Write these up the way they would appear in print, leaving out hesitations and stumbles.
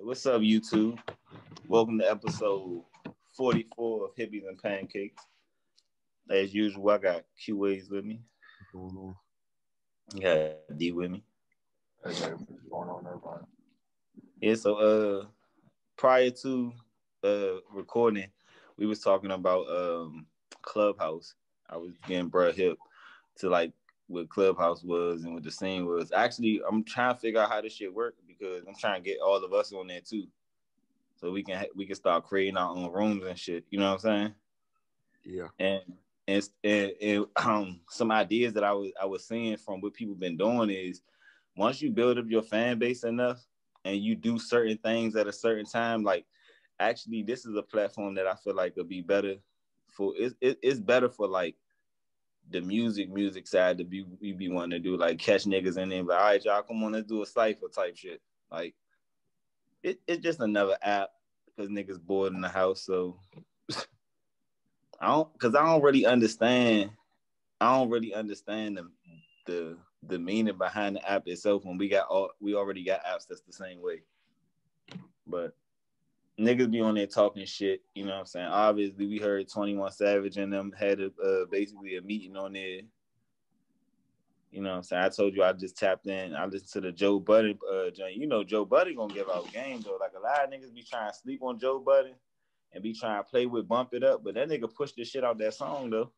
What's up, YouTube? Welcome to episode 44 of Hippies and Pancakes. As usual, I got QAs with me. What's going on? Got D with me. What's going on, everybody? Yeah, so prior to recording, we was talking about Clubhouse. I was getting bruh hip to like what Clubhouse was and what the scene was. Actually, I'm trying to figure out how this shit work because I'm trying to get all of us on there too, so we can start creating our own rooms and shit. You know what I'm saying? Yeah. And some ideas that I was seeing from what people been doing is once you build up your fan base enough and you do certain things at a certain time, like actually this is a platform that I feel like would be better for. It's better for like the music side to be wanting to do, like catch niggas in there and be like, all right, y'all, come on, let's do a cypher type shit. Like it's just another app because niggas bored in the house. So I don't really understand the meaning behind the app itself when we already got apps that's the same way. But niggas be on there talking shit, you know what I'm saying? Obviously, we heard 21 Savage and them had basically a meeting on there. You know what I'm saying? I told you I just tapped in. I listened to the Joe Budden joint. You know Joe Budden gonna give out game, though. Like, a lot of niggas be trying to sleep on Joe Budden and be trying to play with Bump It Up, but that nigga pushed the shit out that song, though.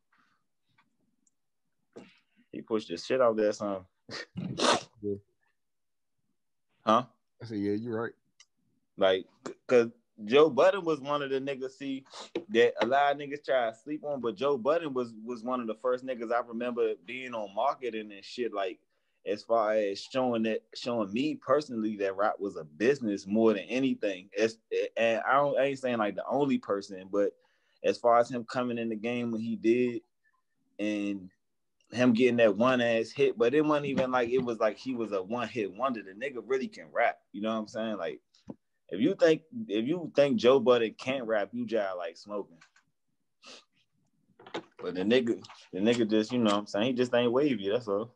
He pushed the shit out that song. Yeah. Huh? I said, yeah, you're right. Like, because Joe Budden was one of the niggas, see, that a lot of niggas try to sleep on, but Joe Budden was one of the first niggas I remember being on marketing and shit, like, as far as showing me personally that rap was a business more than anything. And I ain't saying like the only person, but as far as him coming in the game when he did and him getting that one ass hit, but it wasn't even like it was like he was a one hit wonder. The nigga really can rap. You know what I'm saying? Like, if you think Joe Budden can't rap, you jive like smoking. But the nigga just, you know what I'm saying, he just ain't wavy, that's all.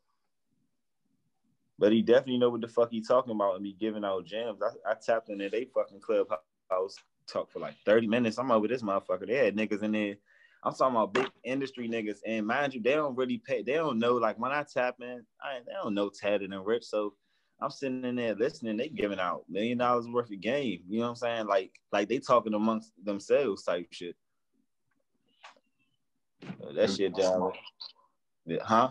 But he definitely know what the fuck he talking about and be giving out gems. I tapped into they fucking Clubhouse talk for like 30 minutes. I'm over this motherfucker. They had niggas in there. I'm talking about big industry niggas. And mind you, they don't really pay. They don't know, like when I tap in, they don't know Tatted and Rich. So I'm sitting in there listening. They giving out $1 million worth of game. You know what I'm saying? Like they talking amongst themselves type shit. That shit, John. Huh?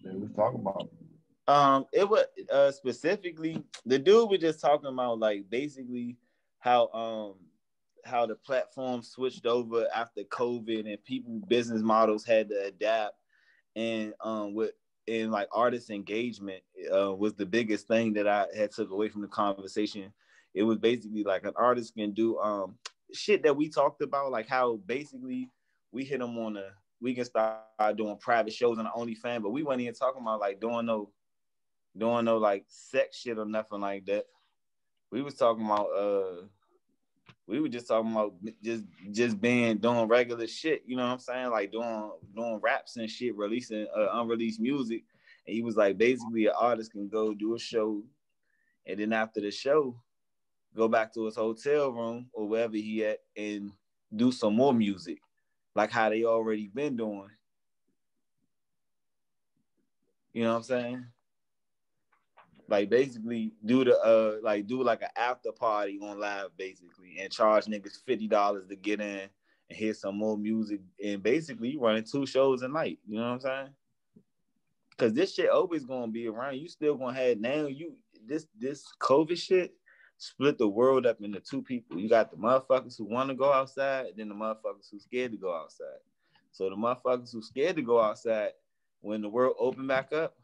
They was talking about. It was specifically the dude was just talking about like basically how the platform switched over after COVID and people business models had to adapt, and like artist engagement was the biggest thing that I had took away from the conversation. It was basically like an artist can do shit that we talked about, like how basically we hit them we can start doing private shows on the OnlyFans, but we weren't even talking about like doing no like sex shit or nothing like that. We was talking about we were just talking about just doing regular shit, you know what I'm saying? Like doing raps and shit, releasing unreleased music. And he was like, basically an artist can go do a show and then after the show, go back to his hotel room or wherever he at and do some more music, like how they already been doing. You know what I'm saying? Like basically do like an after party on live basically and charge niggas $50 to get in and hear some more music, and basically you running 2 shows a night. You know what I'm saying? Cause this shit always gonna be around. You still gonna have this COVID shit split the world up into 2 people. You got the motherfuckers who want to go outside, and then the motherfuckers who scared to go outside. So the motherfuckers who scared to go outside, when the world open back up,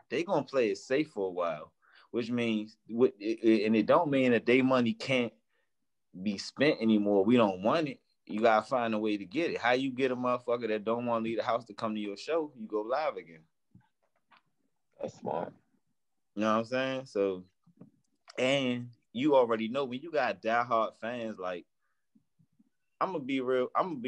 they gonna play it safe for a while, which means, and it don't mean that they money can't be spent anymore. We don't want it. You gotta find a way to get it. How you get a motherfucker that don't want to leave the house to come to your show? You go live again. That's smart. You know what I'm saying? So, and you already know when you got diehard fans, like I'm gonna be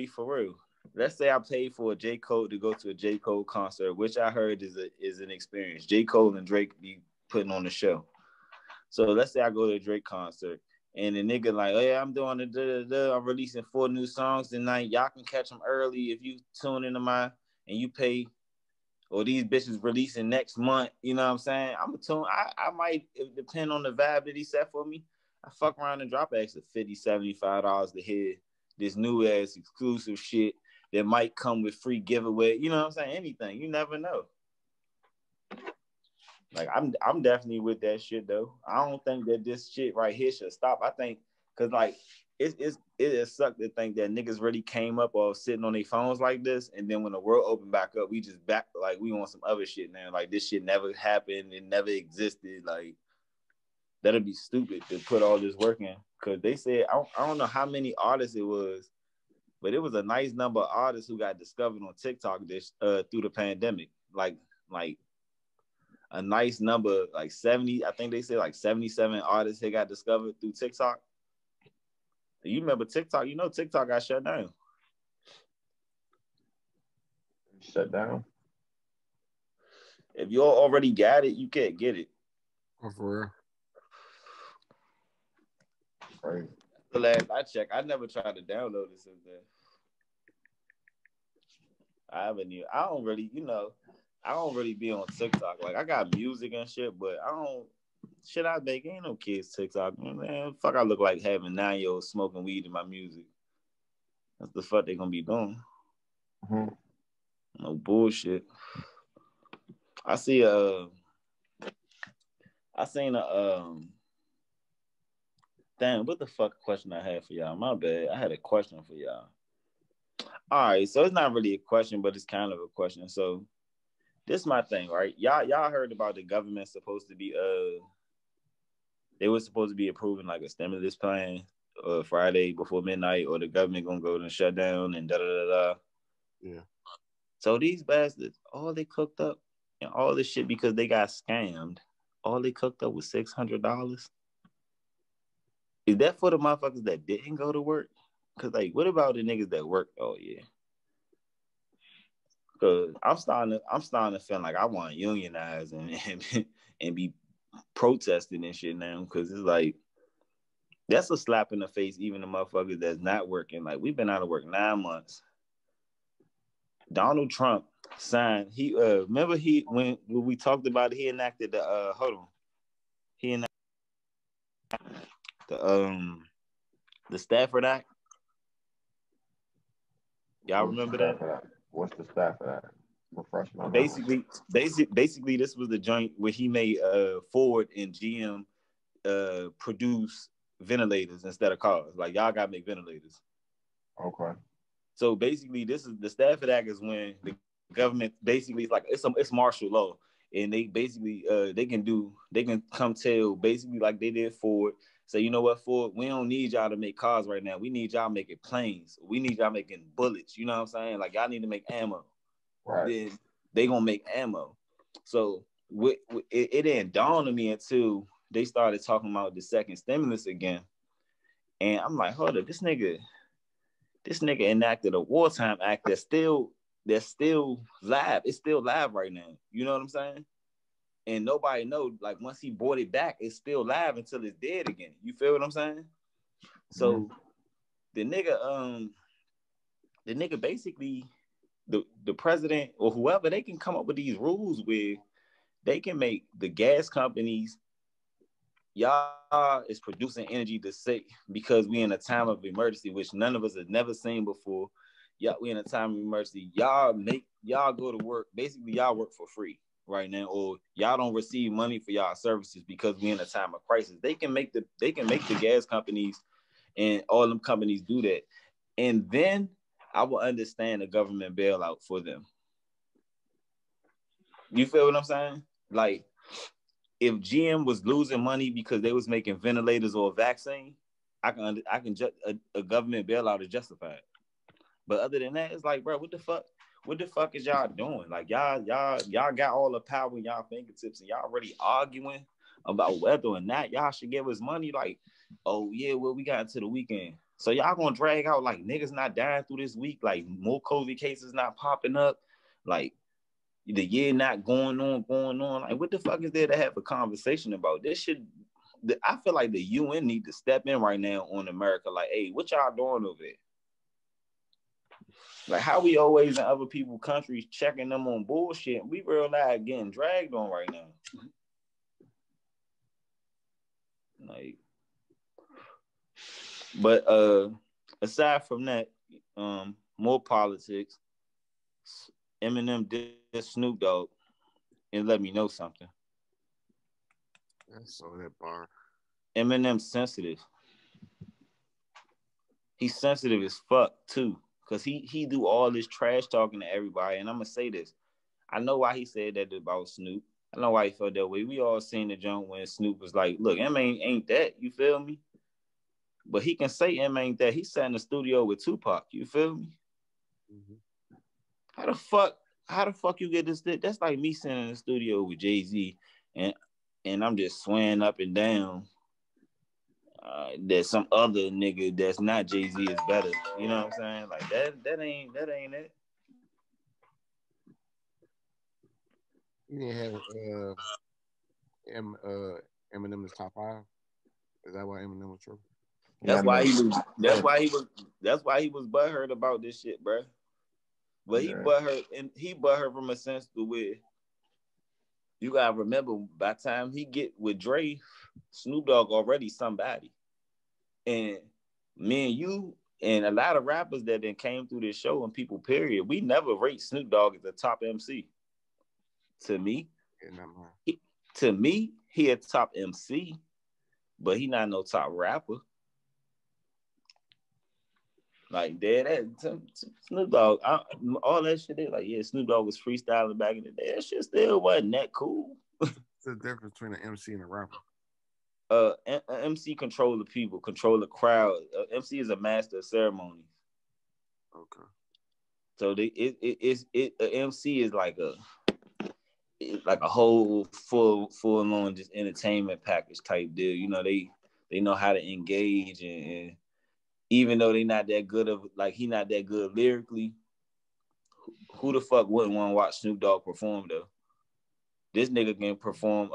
for real. Let's say I paid for a J. Cole to go to a J. Cole concert, which I heard is an experience. J. Cole and Drake be putting on the show. So let's say I go to a Drake concert And the nigga like, oh yeah, I'm doing the I'm releasing 4 new songs tonight. Y'all can catch them early if you tune into mine and you pay. Or these bitches releasing next month. You know what I'm saying? I'm a tune. I might, it depend on the vibe that he set for me. I fuck around and drop an extra $50, $75 to hear this new ass exclusive shit that might come with free giveaway. You know what I'm saying? Anything. You never know. Like I'm definitely with that shit though. I don't think that this shit right here should stop. I think because like it is sucked to think that niggas really came up or sitting on their phones like this, and then when the world opened back up, we just back like we want some other shit now. Like this shit never happened, it never existed. Like that'd be stupid to put all this work in. Cause they said I don't know how many artists it was, but it was a nice number of artists who got discovered on TikTok this through the pandemic. Like a nice number, like 70, I think they said like 77 artists had got discovered through TikTok. You remember TikTok? You know TikTok got shut down. Shut down? If you already got it, you can't get it. Oh, for real? Right. The last I checked, I never tried to download it since then. I don't really be on TikTok. Like I got music and shit, but shit I make ain't no kids TikTok. Man, fuck, I look like having 9-year-olds smoking weed in my music. That's the fuck they gonna be doing. Mm-hmm. No bullshit. I seen damn, what the fuck question I had for y'all? My bad. I had a question for y'all. All right, so it's not really a question, but it's kind of a question. So this is my thing, right? Y'all heard about the government supposed to be they were supposed to be approving like a stimulus plan Friday before midnight, or the government gonna go to shutdown and da da da da. Yeah. So these bastards, all they cooked up and all this shit because they got scammed. All they cooked up was $600. Is that for the motherfuckers that didn't go to work? Cause like, what about the niggas that worked all year? Cause I'm starting to feel like I want to unionize and be protesting and shit now. Cause it's like that's a slap in the face, even the motherfuckers that's not working. Like we've been out of work 9 months. Donald Trump signed. He remember when we talked about it, he enacted the He enacted the Stafford Act. Y'all remember that? What's the Stafford Act? Refresh my memory. Basically, this was the joint where he made Ford and GM produce ventilators instead of cars. Like y'all gotta make ventilators. Okay. So basically, this is the Stafford Act is when the government basically it's like it's martial law, and they basically they can come tell basically like they did Ford. Say, you know what, Ford, we don't need y'all to make cars right now. We need y'all making planes. We need y'all making bullets. You know what I'm saying? Like y'all need to make ammo. Right. Then they gonna make ammo. So it didn't dawn on me until they started talking about the second stimulus again, and I'm like, hold up, this nigga enacted a wartime act that's still live. It's still live right now. You know what I'm saying? And nobody knows, like, once he bought it back, it's still live until it's dead again. You feel what I'm saying? So the nigga basically, the president or whoever, they can come up with these rules where they can make the gas companies, y'all is producing energy to say, because we in a time of emergency, which none of us have never seen before. Yeah, we in a time of emergency. Y'all go to work. Basically, y'all work for free right now, or y'all don't receive money for y'all services because we in a time of crisis. They can make the gas companies and all them companies do that, and then I will understand the government bailout for them. You feel what I'm saying? Like, if GM was losing money because they was making ventilators or a vaccine, I can a government bailout is justified. But other than that, it's like, bro, what the fuck? What the fuck is y'all doing? Like y'all got all the power in y'all fingertips, and y'all already arguing about whether or not y'all should give us money. Like, oh yeah, well, we got into the weekend, so y'all gonna drag out like niggas not dying through this week, like more COVID cases not popping up, like the year not going on. Like, what the fuck is there to have a conversation about? This shit I feel like the UN need to step in right now on America. Like, hey, what y'all doing over there? Like, how we always in other people's countries checking them on bullshit. We real life getting dragged on right now. Like, but aside from that, more politics. Eminem did Snoop Dogg and let me know something. I saw that bar. Eminem's sensitive. He's sensitive as fuck too, cause he do all this trash talking to everybody. And I'm gonna say this: I know why he said that about Snoop. I know why he felt that way. We all seen the joint when Snoop was like, "Look, M ain't that." You feel me? But he can say M ain't that. He sat in the studio with Tupac. You feel me? Mm-hmm. How the fuck you get this? That's like me sitting in the studio with Jay-Z and I'm just swaying up and down. That some other nigga that's not Jay-Z is better. You know what I'm saying? Like that ain't it. You didn't have Eminem's top 5. Is that why Eminem was trouble? That's why he was butthurt about this shit, bro. But he butthurt from a sense to where you gotta remember by the time he get with Dre, Snoop Dogg already somebody. And me and you and a lot of rappers that then came through this show and people, period, we never rate Snoop Dogg as a top MC. To me, he a top MC, but he not no top rapper. Like that Snoop Dogg, all that shit. They like, yeah, Snoop Dogg was freestyling back in the day. That shit still wasn't that cool. What's the difference between an MC and a rapper? MC control the people, control the crowd. MC is a master of ceremonies. Okay. So MC is like a whole full on just entertainment package type deal. You know, they know how to engage and even though they not that good he not that good lyrically, who the fuck wouldn't want to watch Snoop Dogg perform though? This nigga can perform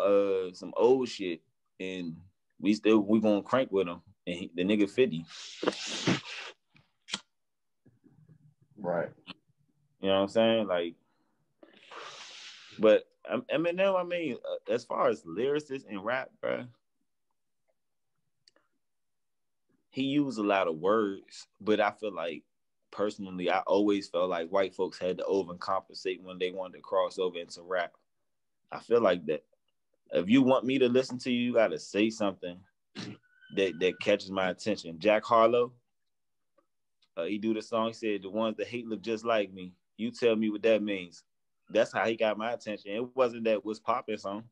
some old shit and we gonna crank with him and the nigga 50. Right. You know what I'm saying? Like, but Eminem, I mean, as far as lyricists in rap, bro, he used a lot of words, but I feel like personally, I always felt like white folks had to overcompensate when they wanted to cross over into rap. I feel like that if you want me to listen to you, you gotta say something that catches my attention. Jack Harlow, he do the song. He said, "The ones that hate look just like me. You tell me what that means." That's how he got my attention. It wasn't that Was Poppin' song.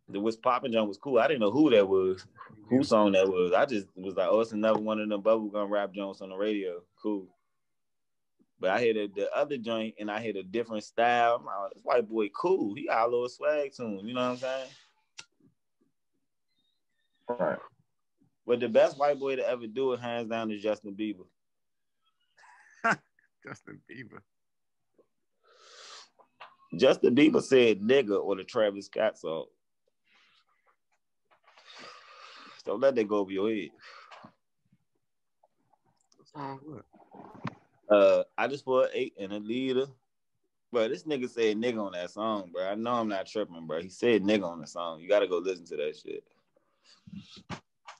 The Was Poppin' song was cool. I didn't know who that was, whose song that was. I just was like, oh, it's another one of them bubblegum rap joints on the radio. Cool. But I hear the other joint and I hear a different style. I'm like, oh, this white boy cool. He got a little swag to him. You know what I'm saying? Right. But the best white boy to ever do it, hands down, is Justin Bieber. Justin Bieber. Justin Bieber said nigga on the Travis Scott song. Don't let that go over your head. I just put 8 and a leader. Bro, this nigga said nigga on that song, bro. I know I'm not tripping, bro. He said nigga on the song. You gotta go listen to that shit.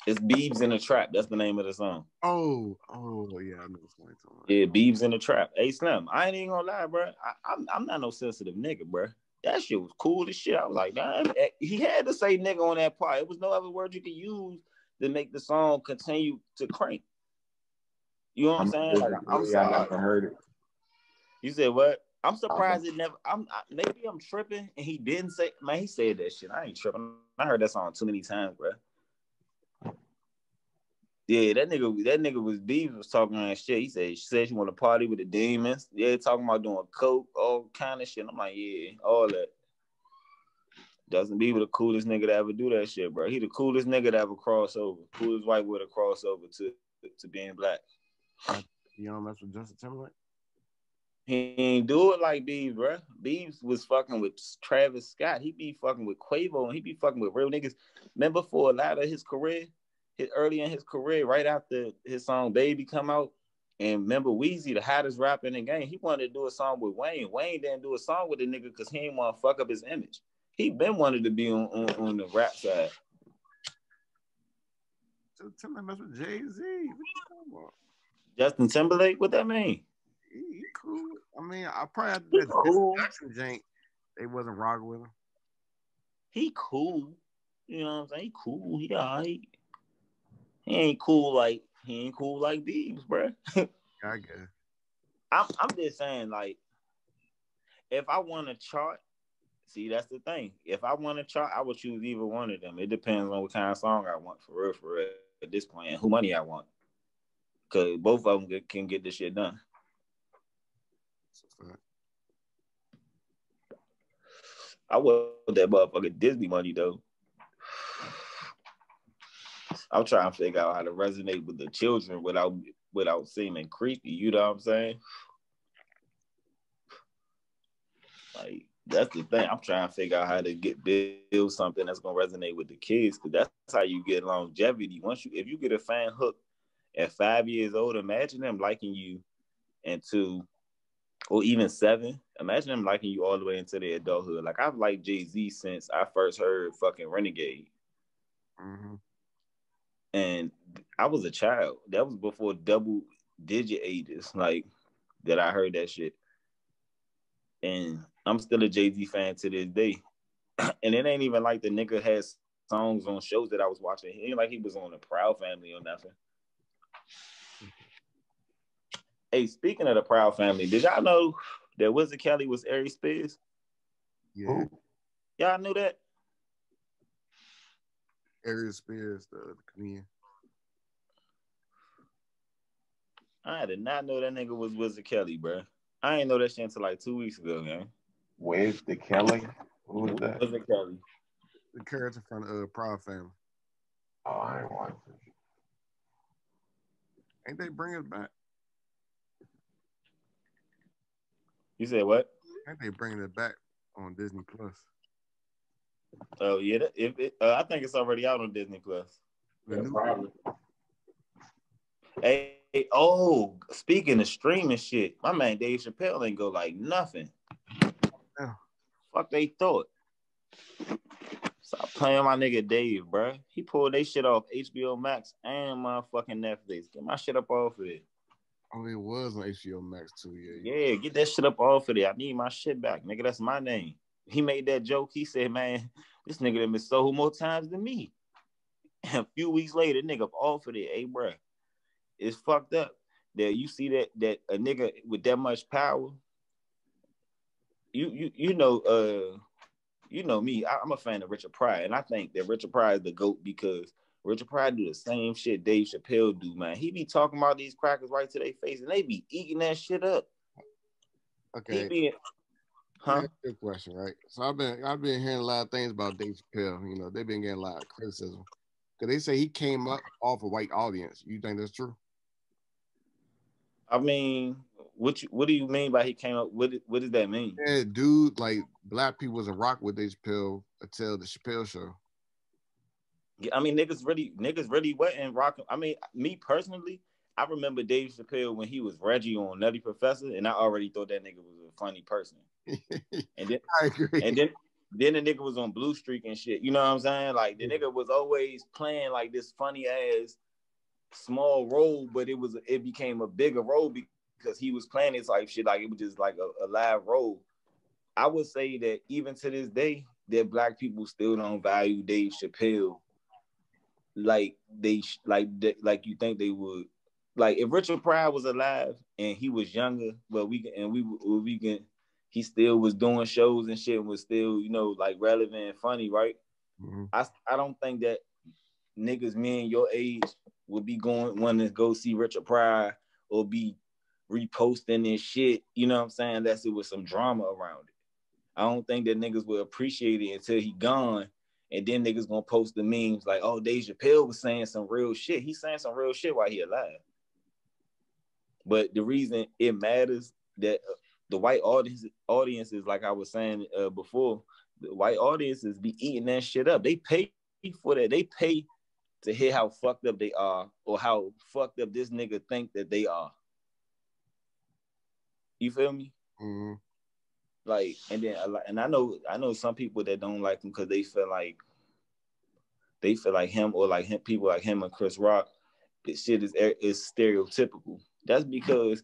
It's Biebs in the Trap. That's the name of the song. Oh, yeah, I know what Yeah, Biebs in the Trap. Hey, Slim, I ain't even gonna lie, bro. I'm not no sensitive nigga, bro. That shit was cool as shit. I was like, nah, he had to say nigga on that part. It was no other word you could use to make the song continue to crank. You know what I'm saying? Like, I'm sorry. I never heard it. You said what? I'm surprised it never. Maybe I'm tripping, and he didn't say. Man, he said that shit. I ain't tripping. I heard that song too many times, bro. Yeah, that nigga was Beavis was talking that shit. She said she want to party with the demons. Yeah, talking about doing coke, all kind of shit. I'm like, yeah, all that. Justin Bieber the coolest nigga to ever do that shit, bro. He the coolest nigga to ever cross over. Coolest white boy to cross over to being black. You don't mess with Justin Timberlake? He ain't do it like Biebs, bro. Biebs was fucking with Travis Scott. He be fucking with Quavo, and he be fucking with real niggas. Remember, for a lot of his career, early in his career, right after his song "Baby" come out, and remember Weezy, the hottest rapper in the game, he wanted to do a song with Wayne. Wayne didn't do a song with the nigga because he didn't want to fuck up his image. He been wanted to be on the rap side. So tell me mess with Jay-Z. What you talking about? Justin Timberlake, what that mean? He cool. I mean, I probably had He that cool. Jackson jank. They wasn't rocking with him. He cool. You know what I'm saying? He cool. He alright. He ain't cool like Biebs, bro. I guess. I'm just saying, like, if I want to chart, see, that's the thing. If I want to chart, I would choose either one of them. It depends on what kind of song I want, for real, at this point, and who money I want. Because both of them can get this shit done. I want that motherfucking Disney money, though. I'm trying to figure out how to resonate with the children without seeming creepy. You know what I'm saying? Like, that's the thing. I'm trying to figure out how to build something that's gonna resonate with the kids, because that's how you get longevity. If you get a fan hook at 5 years old, imagine them liking you into, or even 7. Imagine them liking you all the way into their adulthood. Like, I've liked Jay-Z since I first heard fucking Renegade. Mm-hmm. And I was a child. That was before double-digit ages, like, that I heard that shit. And I'm still a Jay-Z fan to this day. And it ain't even like the nigga has songs on shows that I was watching. It ain't like he was on the Proud Family or nothing. Hey, speaking of the Proud Family, did y'all know that Wizard Kelly was Ari Spears? Yeah. Y'all knew that? Ari Spears, the comedian. I did not know that nigga was Wizard Kelly, bro. I ain't know that shit until like 2 weeks ago, man. Where's the Kelly? Who is that? Wizard Kelly. The character from Proud Family. Oh, I ain't watching it. Ain't they bringing it back? You said what? Ain't they bringing it back on Disney Plus? Oh yeah, I think it's already out on Disney Plus. Yeah, probably. Hey, speaking of streaming shit, my man Dave Chappelle ain't go like nothing. Yeah. Fuck they thought. Stop playing my nigga Dave, bro. He pulled they shit off HBO Max and motherfucking Netflix. Get my shit up off of it. Oh, it was on HBO Max too, yeah. Yeah, get that shit up off of it. I need my shit back, nigga. That's my name. He made that joke. He said, man, this nigga done been sold more times than me. And a few weeks later, nigga up off of it. Hey, bro, it's fucked up that you see that a nigga with that much power. You know me. I'm a fan of Richard Pryor, and I think that Richard Pryor is the GOAT because Richard Pryor do the same shit Dave Chappelle do, man. He be talking about these crackers right to their face, and they be eating that shit up. Okay. Good question, right? So I've been hearing a lot of things about Dave Chappelle. You know, they've been getting a lot of criticism because they say he came up off a white audience. You think that's true? I mean, what do you mean by he came up? What does that mean? Yeah, dude, like black people was a rock with Dave Chappelle until the Chappelle show. Yeah, I mean, niggas really went and rocking. I mean, me personally, I remember Dave Chappelle when he was Reggie on Nutty Professor, and I already thought that nigga was a funny person. And then I agree. And then the nigga was on Blue Streak and shit. You know what I'm saying? Like, the nigga was always playing like this funny ass small role, but it became a bigger role because he was playing this like shit, like it was just like a live role. I would say that even to this day, that black people still don't value Dave Chappelle like you think they would. Like, if Richard Pryor was alive and he was younger, but he still was doing shows and shit and was still, like, relevant and funny, right? Mm-hmm. I don't think that niggas me and your age would be wanting to go see Richard Pryor or be reposting this shit, you know what I'm saying, unless it was some drama around it. I don't think that niggas will appreciate it until he gone, and then niggas gonna post the memes like, oh, Dave Chappelle was saying some real shit. He's saying some real shit while he alive. But the reason it matters that the white audiences, like I was saying before, the white audiences be eating that shit up. They pay for that. They pay to hear how fucked up they are or how fucked up this nigga think that they are. You feel me? Mm-hmm. Like, and then, and I know some people that don't like him because they feel like him or like him, people like him and Chris Rock, this shit is stereotypical. That's because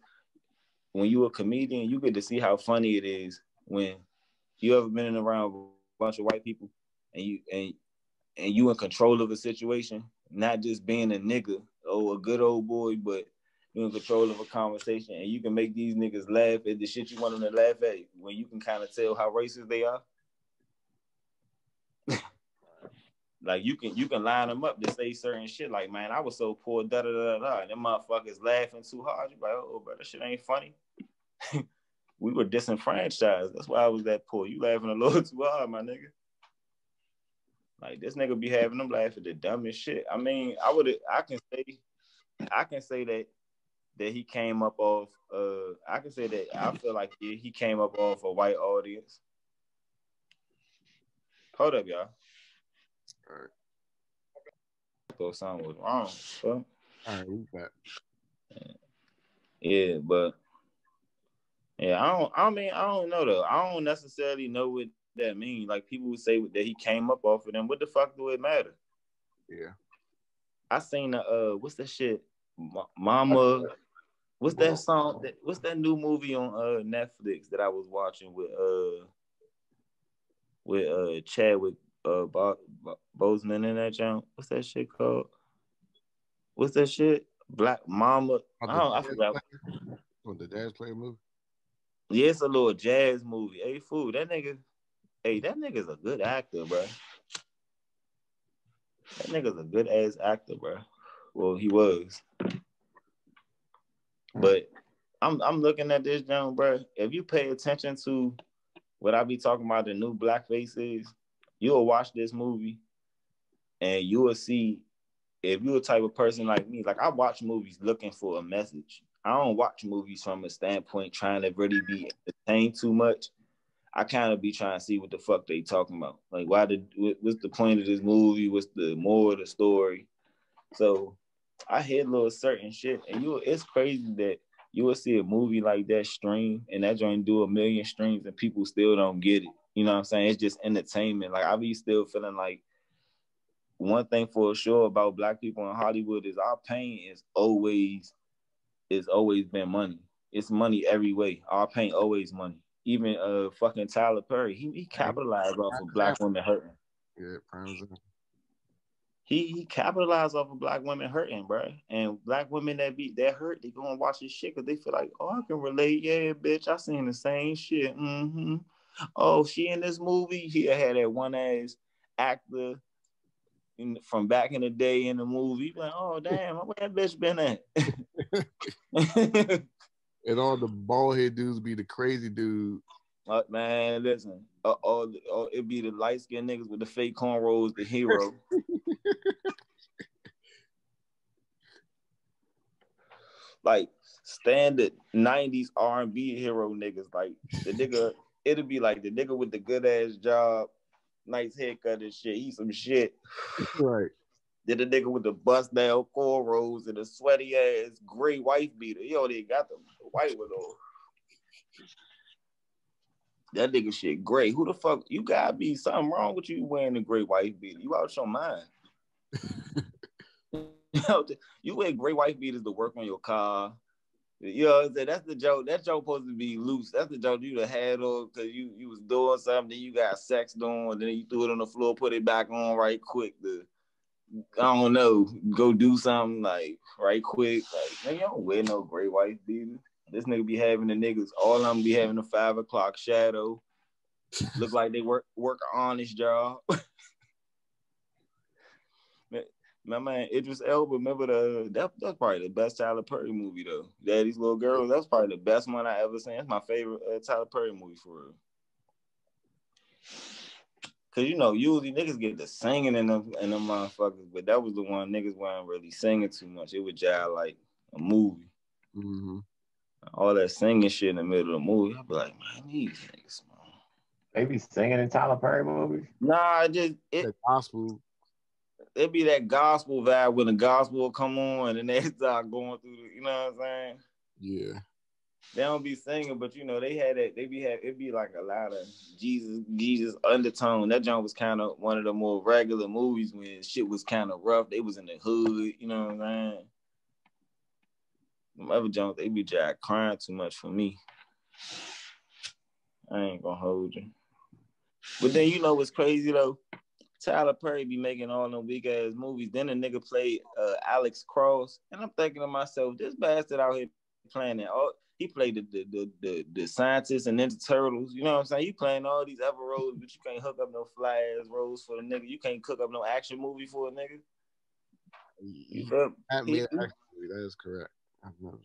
when you a comedian, you get to see how funny it is when you ever been around a bunch of white people and you in control of a situation, not just being a nigga or a good old boy, but you're in control of a conversation and you can make these niggas laugh at the shit you want them to laugh at when you can kind of tell how racist they are. Like you can line them up to say certain shit like, man, I was so poor, da da da da, and them motherfuckers laughing too hard. You like, oh, bro, that shit ain't funny. We were disenfranchised. That's why I was that poor. You laughing a little too hard, my nigga. Like this nigga be having them laugh at the dumbest shit. I mean, I can say that he came up off. I can say that I feel like he came up off a white audience. Hold up, y'all. All right. I thought something was wrong. So. All right, we back. Yeah, but yeah, I don't know though. I don't necessarily know what that means. Like people would say that he came up off of them. What the fuck do it matter? Yeah. I seen what's that shit? Mama. What's that song? What's that new movie on Netflix that I was watching with Chadwick Boseman in that jump? What's that shit called? What's that shit? Black Mama. I forgot. What, the Jazz Player movie? Yeah, it's a little jazz movie. Hey, fool, that nigga's a good actor, bro. That nigga's a good ass actor, bro. Well, he was. But I'm looking at this jump, bro. If you pay attention to what I be talking about, the new blackface is, you'll watch this movie and you will see if you're a type of person like me, like I watch movies looking for a message. I don't watch movies from a standpoint trying to really be entertained too much. I kind of be trying to see what the fuck they talking about. Like, what's the point of this movie? What's the moral of the story? So I hear little certain shit, and it's crazy that you will see a movie like that stream, and that joint do 1 million streams, and people still don't get it. You know what I'm saying? It's just entertainment. Like I be still feeling like one thing for sure about Black people in Hollywood is our pain is always been money. It's money every way. Our pain always money. Even fucking Tyler Perry, he capitalized off of Black women hurting. Yeah, prime example. He capitalized off of Black women hurting, bro. And Black women that hurt, they go and watch this shit because they feel like, oh, I can relate. Yeah, bitch, I seen the same shit. Mm-hmm. Oh, she in this movie. He had that one ass actor from back in the day in the movie. Like, oh damn, where that bitch been at? And all the bald head dudes be the crazy dude. Man, listen. It be the light skinned niggas with the fake cornrows, the hero. Like standard 90s R&B hero niggas. Like the nigga, it'll be like the nigga with the good ass job, nice haircut and shit. He some shit. Right. Then the nigga with the bust down cornrows and the sweaty ass gray wife beater. He already got the white one on. That nigga shit gray. Who the fuck? You gotta be something wrong with you wearing the gray wife beater. You out your mind. You wear gray wife beaters to work on your car. You know what I'm saying? That's the joke. That joke supposed to be loose. That's the joke you had on because you was doing something, then you got sex doing, and then you threw it on the floor, put it back on right quick to, I don't know, go do something like right quick. Like, man, you don't wear no gray wife beater. This nigga be having the niggas, all of them be having a 5 o'clock shadow. Look like they work an honest job. My man Idris Elba, remember that's probably the best Tyler Perry movie though. Daddy's Little Girl, that's probably the best one I ever seen. That's my favorite Tyler Perry movie for real. Cause usually niggas get the singing in them motherfuckers, but that was the one niggas weren't really singing too much. It was just like a movie. Mm-hmm. All that singing shit in the middle of the movie. I'd be like, man, these niggas, man. They be singing in Tyler Perry movies? Nah, The gospel. It be that gospel vibe when the gospel will come on and they start going through the, you know what I'm saying? Yeah. They don't be singing, but you know, they had that, it'd be like a lot of Jesus undertone. That joint was kind of one of the more regular movies when shit was kind of rough. They was in the hood, you know what I'm saying? Them other joints, they be just crying too much for me. I ain't gonna hold you. But then you know what's crazy though? Tyler Perry be making all them weak ass movies. Then the nigga played Alex Cross, and I'm thinking to myself, this bastard out here playing that. Oh, he played the scientists and Ninja Turtles. You know what I'm saying? You playing all these other roles, but you can't hook up no fly ass roles for the nigga. You can't cook up no action movie for a nigga. You feel made an action movie. That is correct.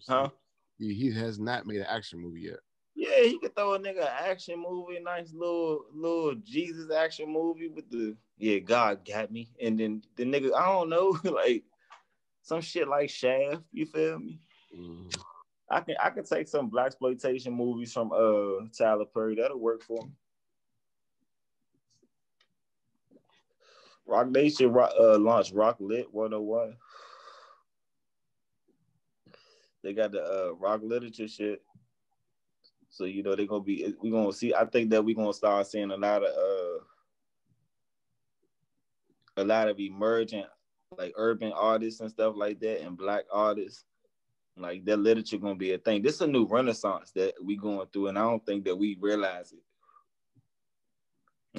Huh? He has not made an action movie yet. Yeah, he could throw a nigga an action movie, a nice little Jesus action movie with the God got me, and then the nigga, I don't know, like some shit like Shaft. You feel me? Mm. I can take some blaxploitation movies from Tyler Perry. That'll work for me. They should launch Rock Lit 101. They got the rock literature shit. So you know we're gonna see. I think that we're gonna start seeing a lot of emerging like urban artists and stuff like that, and black artists. Like that literature gonna be a thing. This is a new renaissance that we going through, and I don't think that we realize it.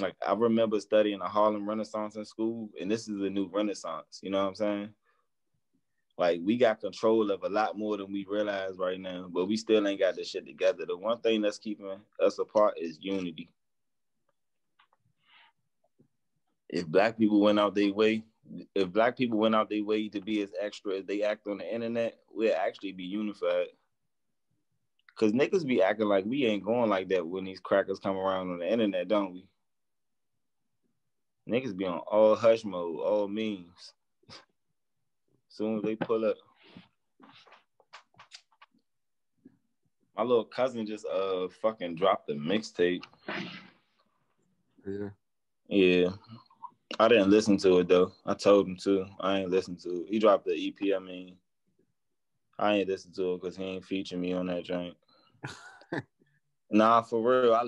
Like I remember studying the Harlem Renaissance in school, and this is a new renaissance. You know what I'm saying? Like we got control of a lot more than we realize right now, but we still ain't got this shit together. The one thing that's keeping us apart is unity. If black people went out their way to be as extra as they act on the internet, we'll actually be unified. Cause niggas be acting like we ain't going like that when these crackers come around on the internet, don't we? Niggas be on all hush mode, all memes. Soon as they pull up. My little cousin just fucking dropped a mixtape. Yeah. Yeah. I didn't listen to it though. I told him to. I ain't listened to it. He dropped the EP. I mean, I ain't listened to it because he ain't featuring me on that joint. Nah, for real. I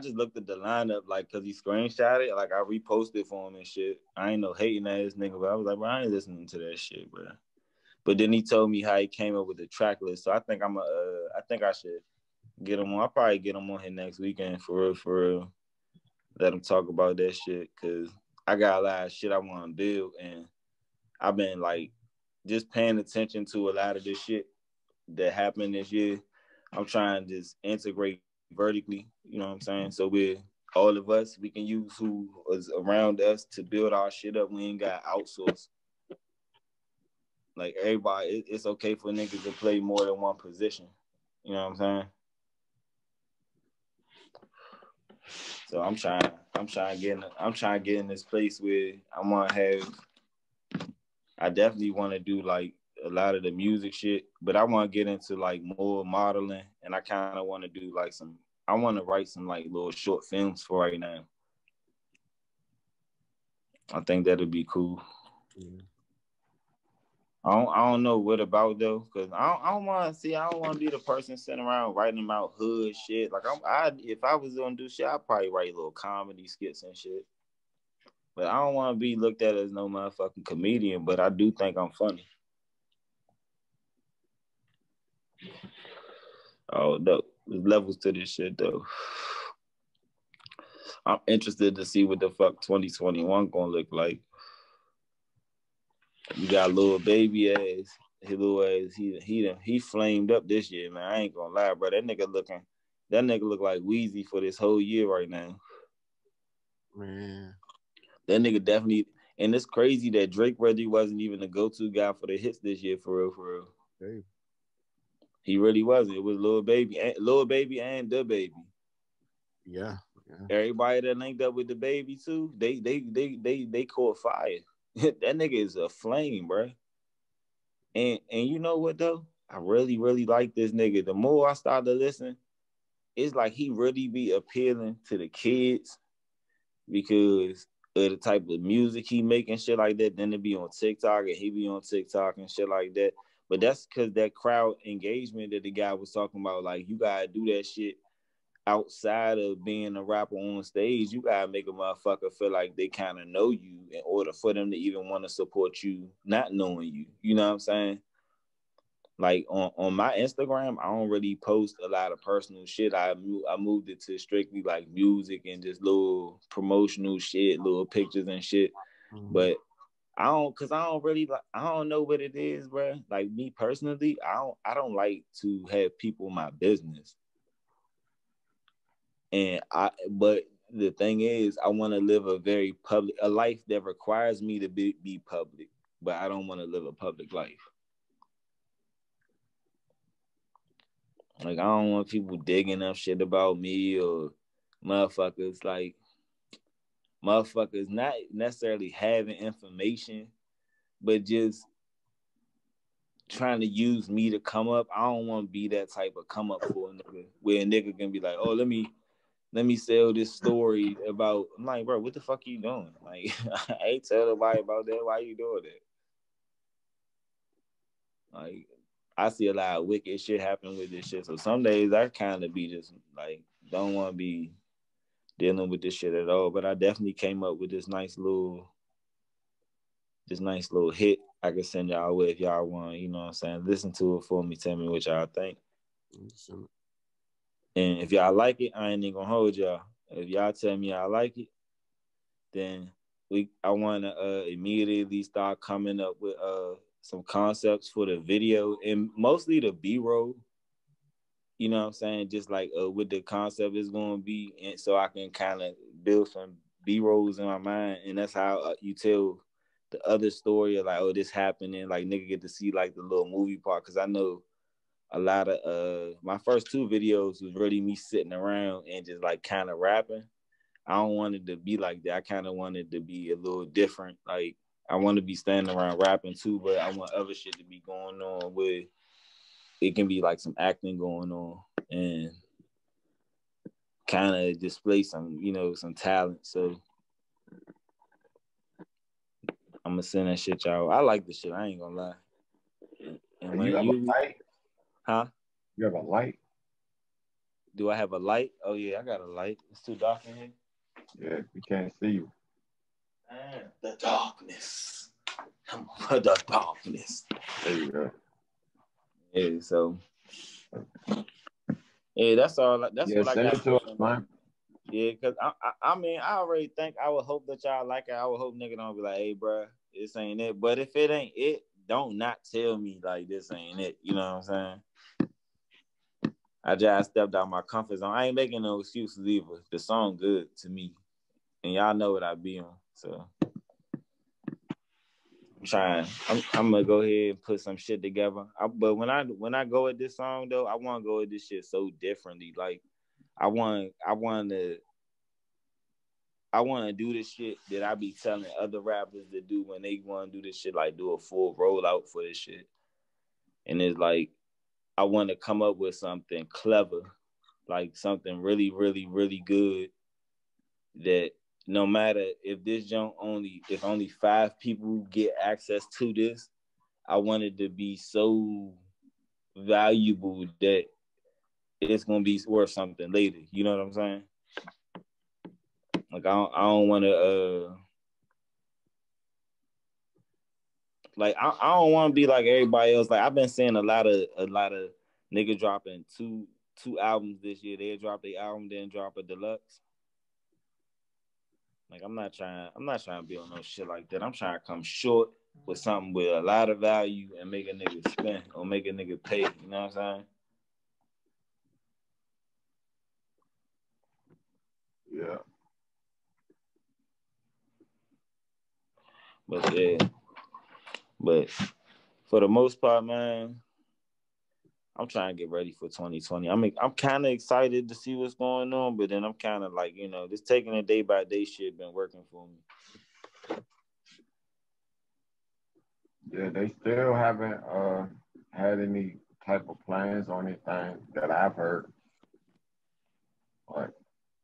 just looked at the lineup like because he screenshot it. Like I reposted for him and shit. I ain't no hating ass nigga, but I was like, bro, I ain't listening to that shit, bro. But then he told me how he came up with the track list. So I think I should get him on. I'll probably get him on here next weekend for real. Let him talk about that shit because I got a lot of shit I want to build, and I've been like just paying attention to a lot of this shit that happened this year. I'm trying to just integrate vertically, you know what I'm saying? So all of us, we can use who is around us to build our shit up. We ain't got outsource. Like everybody, it's okay for niggas to play more than one position. You know what I'm saying? So I'm trying to get in this place where I definitely want to do like a lot of the music shit, but I want to get into like more modeling, and I kind of want to do like I want to write some like little short films for right now. I think that'd be cool. Yeah. I don't know what about though, because I don't want to be the person sitting around writing about hood shit. Like if I was gonna do shit, I'd probably write little comedy skits and shit. But I don't want to be looked at as no motherfucking comedian, but I do think I'm funny. Oh no, there's levels to this shit though. I'm interested to see what the fuck 2021 gonna look like. You got Lil Baby ass. His little ass, he flamed up this year, man. I ain't gonna lie, bro. That nigga look like Weezy for this whole year right now. Man. That nigga definitely, and it's crazy that Drake really wasn't even the go-to guy for the hits this year, for real. Hey. He really wasn't. It was Lil Baby and the Baby. Yeah. Everybody that linked up with the Baby too, they caught fire. That nigga is a flame, bro. And you know what though? I really, really like this nigga. The more I started to listen, it's like he really be appealing to the kids because of the type of music he making, shit like that. Then it be on TikTok and he be on TikTok and shit like that. But that's because that crowd engagement that the guy was talking about, like you gotta do that shit outside of being a rapper on stage. You gotta make a motherfucker feel like they kind of know you in order for them to even want to support you, not knowing you. You know what I'm saying? Like on my Instagram, I don't really post a lot of personal shit. I moved it to strictly like music and just little promotional shit, little pictures and shit. Mm-hmm. But I don't know what it is, bro. Like me personally, I don't like to have people in my business. But the thing is, I want to live a life that requires me to be public, but I don't want to live a public life. Like, I don't want people digging up shit about me or motherfuckers not necessarily having information, but just trying to use me to come up. I don't want to be that type of come up for a nigga where a nigga can be like, oh, let me sell this story about. I'm like, bro, what the fuck are you doing? Like, I ain't tell nobody about that. Why you doing that? Like, I see a lot of wicked shit happen with this shit. So some days I kind of be just like, don't want to be dealing with this shit at all. But I definitely came up with this nice little hit I can send y'all with if y'all want, you know what I'm saying? Listen to it for me. Tell me what y'all think. And if y'all like it, I ain't even gonna hold y'all. If y'all tell me y'all like it, then I want to immediately start coming up with some concepts for the video and mostly the BRoll. You know what I'm saying? Just like what the concept is going to be, and so I can kind of build some BRolls in my mind, and that's how you tell the other story of like, oh, this happened, and like nigga get to see like the little movie part, because I know a lot of my first 2 videos was really me sitting around and just like kind of rapping. I don't want it to be like that. I kind of want it to be a little different. Like I want to be standing around rapping too, but I want other shit to be going on with. It can be like some acting going on and kind of display some, some talent. So I'm gonna send that shit y'all. I like this shit. I ain't gonna lie. And you have a light? Huh? You have a light? Do I have a light? Oh yeah, I got a light. It's too dark in here. Yeah, we can't see you. The darkness. Come on, the darkness. There you go. Yeah, so yeah, that's all. That's what I got. Send it to us, man. Yeah, because I mean, I already think I would hope that y'all like it. I would hope nigga don't be like, hey, bro, this ain't it. But if it ain't it, don't not tell me like this ain't it. You know what I'm saying? I just stepped out my comfort zone. I ain't making no excuses either. The song good to me, and y'all know what I be on. So I'm trying. I'm gonna go ahead and put some shit together. But when I go at this song though, I want to go at this shit so differently. Like I want to do this shit that I be telling other rappers to do when they want to do this shit, like do a full rollout for this shit. And it's like, I want to come up with something clever, like something really, really, really good that no matter if this junk if only 5 people get access to this, I want it to be so valuable that it's going to be worth something later. You know what I'm saying? Like, I don't want to, like, I don't want to be like everybody else. Like, I've been seeing a lot of niggas dropping two albums this year. They drop the album, then drop a deluxe. Like, I'm not trying to be on no shit like that. I'm trying to come short with something with a lot of value and make a nigga spend or make a nigga pay. You know what I'm saying? Yeah. But yeah. But for the most part, man, I'm trying to get ready for 2020. I'm kind of excited to see what's going on, but then I'm kind of like, just taking it day by day shit been working for me. Yeah, they still haven't had any type of plans or anything that I've heard. Like,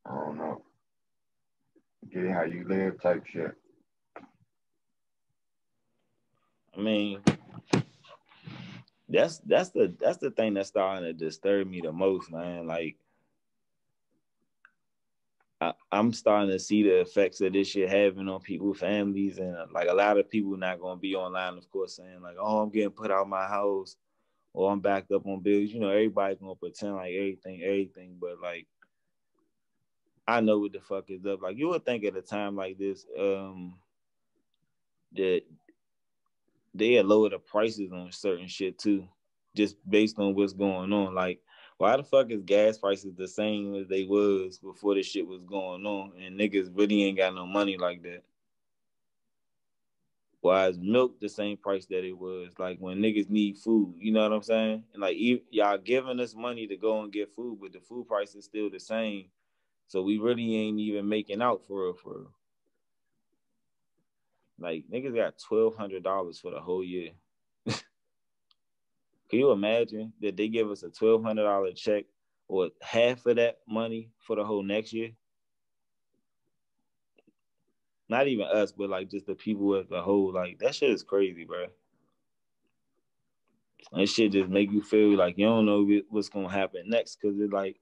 I don't know. Get it how you live type shit. I mean, that's the thing that's starting to disturb me the most, man. Like, I'm starting to see the effects of this shit having on people's families, and like a lot of people not gonna be online, of course, saying like, "Oh, I'm getting put out of my house," or "I'm backed up on bills." You know, everybody's gonna pretend like everything, but like, I know what the fuck is up. Like, you would think at a time like this, that they had lower the prices on certain shit too, just based on what's going on. Like, why the fuck is gas prices the same as they was before this shit was going on, and niggas really ain't got no money like that? Why is milk the same price that it was like when niggas need food? You know what I'm saying? And like, y'all giving us money to go and get food, but the food price is still the same. So we really ain't even making out for real, for real. Like, niggas got $1,200 for the whole year. Can you imagine that they give us a $1,200 check or half of that money for the whole next year? Not even us, but like just the people as a whole. Like, that shit is crazy, bro. That shit just make you feel like you don't know what's gonna happen next, because it's like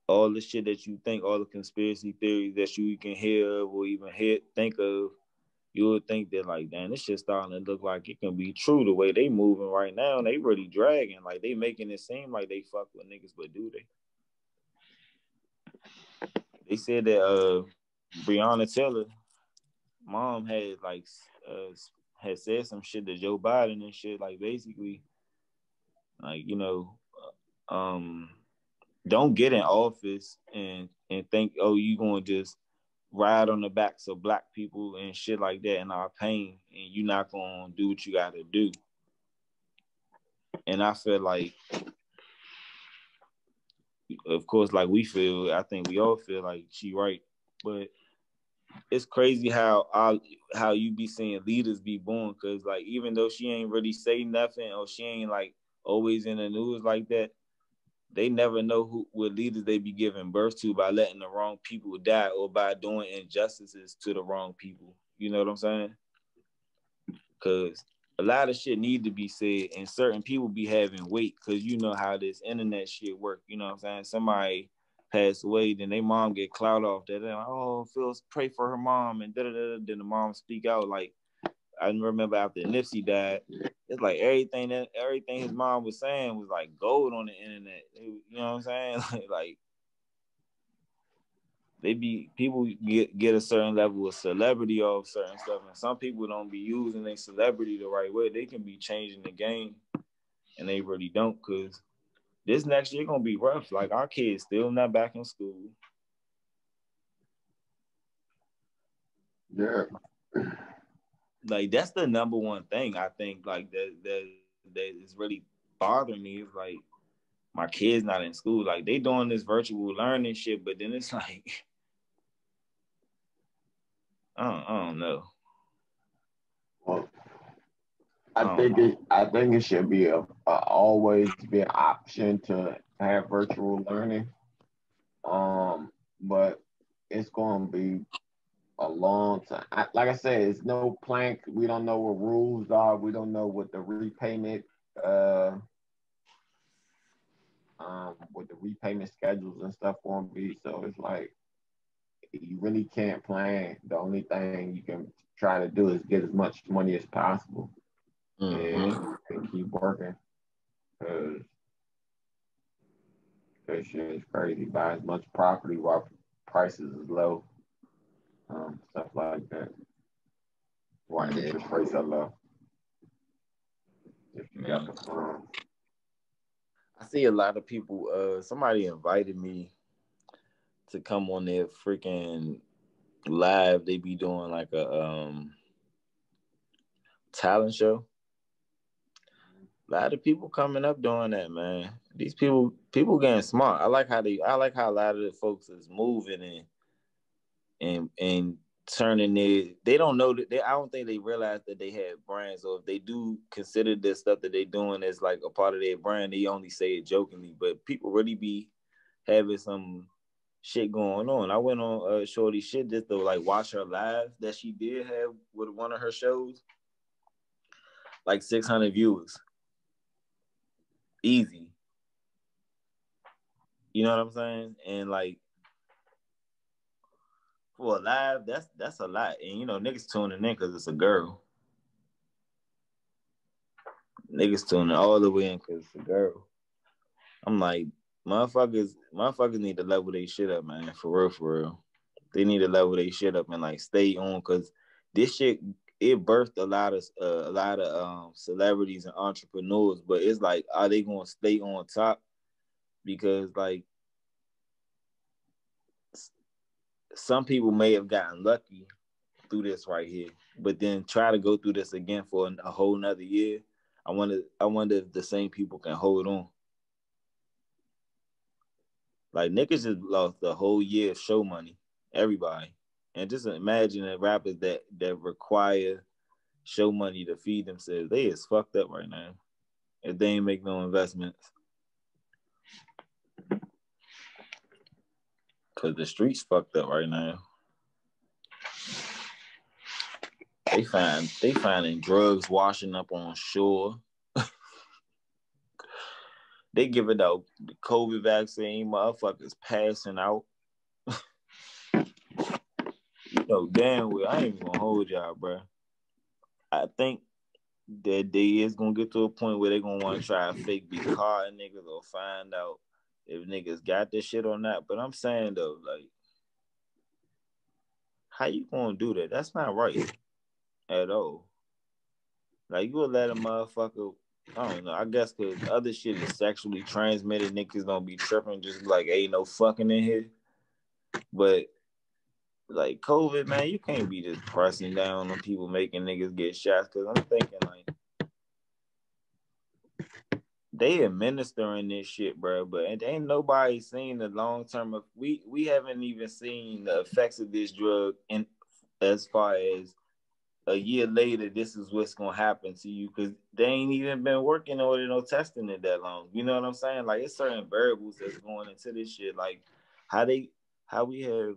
all the shit that you think, all the conspiracy theories that you can hear of or even think of, you would think that like, damn, this shit starting to look like it can be true the way they moving right now. And they really dragging. Like, they making it seem like they fuck with niggas, but do they? They said that Breonna Taylor mom had like had said some shit to Joe Biden and shit, like basically like, you know, don't get in office and think, oh, you gonna just ride on the backs of black people and shit like that in our pain, and you not gonna do what you gotta do. And I feel like, of course, like I think we all feel like she right, but it's crazy how you be seeing leaders be born, because like, even though she ain't really say nothing or she ain't like always in the news like that, they never know what leaders they be giving birth to by letting the wrong people die or by doing injustices to the wrong people. You know what I'm saying? Because a lot of shit need to be said, and certain people be having weight, because you know how this internet shit work. You know what I'm saying? Somebody passed away, then they mom get clout off that. They're like, oh, Phil, pray for her mom, and da-da-da-da. Then the mom speak out. Like, I remember after Nipsey died, it's like everything his mom was saying was like gold on the internet. You know what I'm saying? like people get a certain level of celebrity off certain stuff, and some people don't be using their celebrity the right way. They can be changing the game, and they really don't, because this next year gonna be rough. Like, our kids still not back in school. Yeah. Like, that's the number one thing I think, like, that is really bothering me, is like, my kids not in school. Like, they doing this virtual learning shit, but then it's like, I don't know. Well, I think it should be always be an option to have virtual learning. But it's going to be a long time. Like I said, it's no plan. We don't know what rules are. We don't know what the repayment what the repayment schedules and stuff going to be. So it's like, you really can't plan. The only thing you can try to do is get as much money as possible, and keep working, because that shit is crazy. Buy as much property while prices is low, stuff like that. Why interest rates are low. If you got the funds. I see a lot of people. Somebody invited me to come on their freaking live. They be doing like a talent show. A lot of people coming up doing that, man. These people getting smart. I like how a lot of the folks is moving and turning they don't know that I don't think they realize that they have brands, or if they do consider this stuff that they doing as like a part of their brand, they only say it jokingly, but people really be having some shit going on. I went on Shorty shit just to like watch her live that she did have with one of her shows, like 600 viewers, easy. You know what I'm saying? And like for a live, that's a lot. And you know, niggas tuning in because it's a girl. Niggas tuning all the way in because it's a girl. I'm like, motherfuckers need to level their shit up, man. For real. They need to level their shit up and like stay on, because this shit, it birthed a lot of celebrities and entrepreneurs. But it's like, are they gonna stay on top? Because like some people may have gotten lucky through this right here, but then try to go through this again for a whole nother year. I wonder if the same people can hold on. Like niggas just lost the whole year of show money, everybody, and just imagine the rappers that require show money to feed themselves. They is fucked up right now if they ain't make no investments. Cause the streets fucked up right now. They finding drugs washing up on shore. They giving out the COVID vaccine, motherfuckers passing out. You know damn well I ain't gonna hold y'all, bro. I think that they is gonna get to a point where they gonna want to try to fake be caught niggas or find out if niggas got this shit or not. But I'm saying though, like, how you gonna do that? That's not right at all. Like, you will let a motherfucker, I don't know, I guess because other shit is sexually transmitted, niggas gonna be tripping, just like, ain't no fucking in here. But like COVID, man, you can't be just pressing down on people making niggas get shots, because I'm thinking like they administering this shit, bro, but ain't nobody seen the long term of we haven't even seen the effects of this drug in as far as a year later, this is what's gonna happen to you, because they ain't even been working on it, no testing it that long. You know what I'm saying? Like, it's certain variables that's going into this shit, like how we have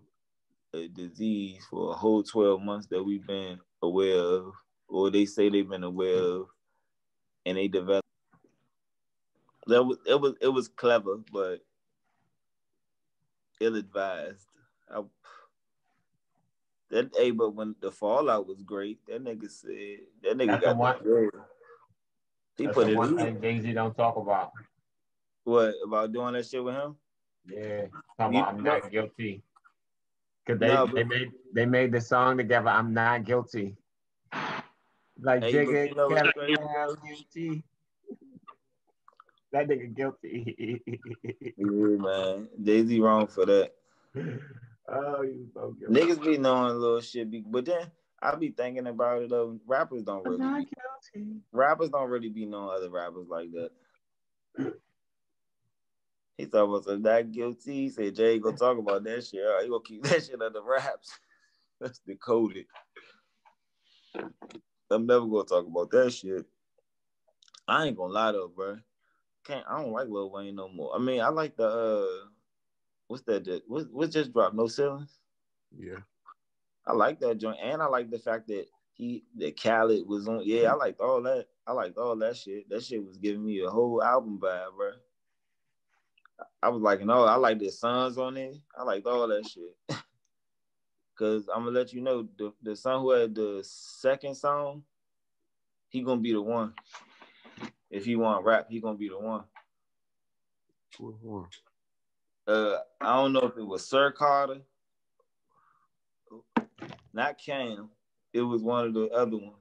a disease for a whole 12 months that we've been aware of, or they say they've been aware of, and they developed. It was clever, but ill-advised. But when the fallout was great, that nigga got that good. He put it one thing Jay-Z don't talk about. What about doing that shit with him? Yeah, talking about I'm not guilty. Cause they made the song together. I'm not guilty. Like Jigga, guilty. That nigga guilty. Yeah, man. Jay-Z wrong for that. Oh, you so guilty. Niggas be knowing little shit, but then I be thinking about it though. Rappers don't really be knowing other rappers like that. He talking about some not guilty. He said Jay gonna talk about that shit. All right, he gonna keep that shit under wraps. That's decoded. I'm never gonna talk about that shit. I ain't gonna lie though, bro. I don't like Lil Wayne no more. I mean, I like the what's that? What just dropped? No Ceilings? Yeah. I like that joint, and I like the fact that Khaled was on. Yeah, I liked all that. I liked all that shit. That shit was giving me a whole album vibe, bro. I was like, no, I like the Sons on it. I liked all that shit. Cause I'm gonna let you know, the son who had the second song, he gonna be the one. If he want rap, he gonna be the one. I don't know if it was Sir Carter, not Cam. It was one of the other ones.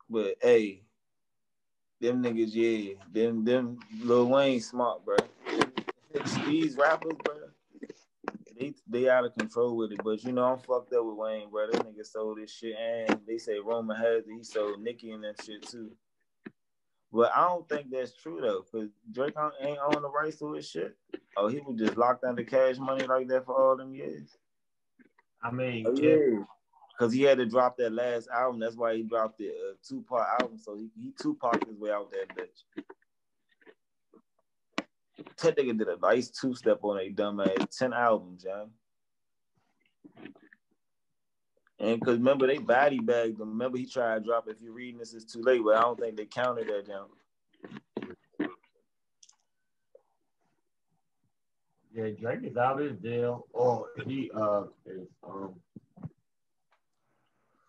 But hey, them niggas, yeah, them Lil Wayne smart, bro. These rappers, bro, they out of control with it. But you know, I'm fucked up with Wayne, bro. That nigga sold this shit, and they say Roman has it. He sold Nicki and that shit too. But I don't think that's true though, because Drake ain't on the rights to his shit. Oh, he was just locked under Cash Money like that for all them years. I mean, yeah. Because he had to drop that last album. That's why he dropped the two-part album. So he two-part his way out that bitch. That nigga did a nice two-step on a dumbass 10 albums, John. And because remember, they body bagged him. Remember, he tried to drop If You're Reading This, It's Too Late, but I don't think they counted that down. Yeah, Drake is out his deal, or he is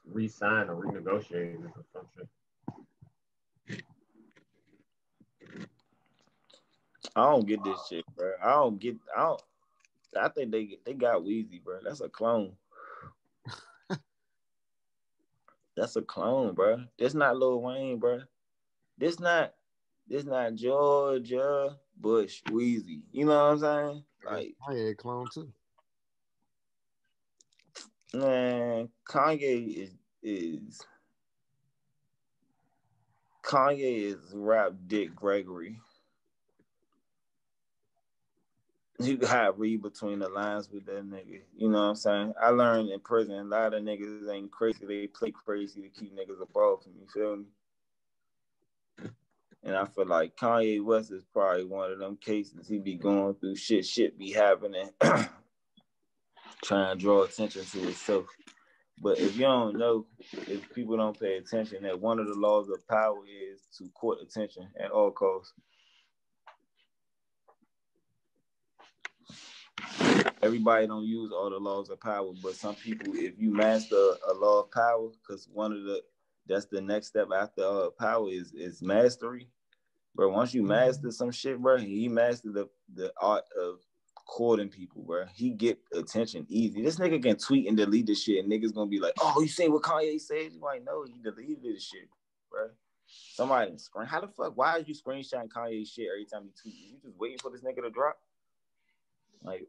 re-signed or renegotiated or some shit. I don't get this shit, bro. I think they got Weezy, bro. That's a clone. That's a clone, bro. This not Lil Wayne, bro. This not Georgia Bush Weezy. You know what I'm saying? Like, I had a clone too. Man, Kanye is rap Dick Gregory. You gotta read between the lines with that nigga. You know what I'm saying? I learned in prison a lot of niggas ain't crazy. They play crazy to keep niggas above from me. You feel me? And I feel like Kanye West is probably one of them cases. He be going through shit be happening, trying to draw attention to himself. But if you don't know, if people don't pay attention, that one of the laws of power is to court attention at all costs. Everybody don't use all the laws of power, but some people, if you master a law of power, because that's the next step after power is mastery. Bro, once you master some shit, bro, he mastered the art of courting people, bro. He get attention easy. This nigga can tweet and delete this shit, and niggas gonna be like, "Oh, you seen what Kanye said?" You might know he deleted this shit, bro. Somebody screen. How the fuck? Why are you screenshotting Kanye shit every time you tweet? You just waiting for this nigga to drop? Like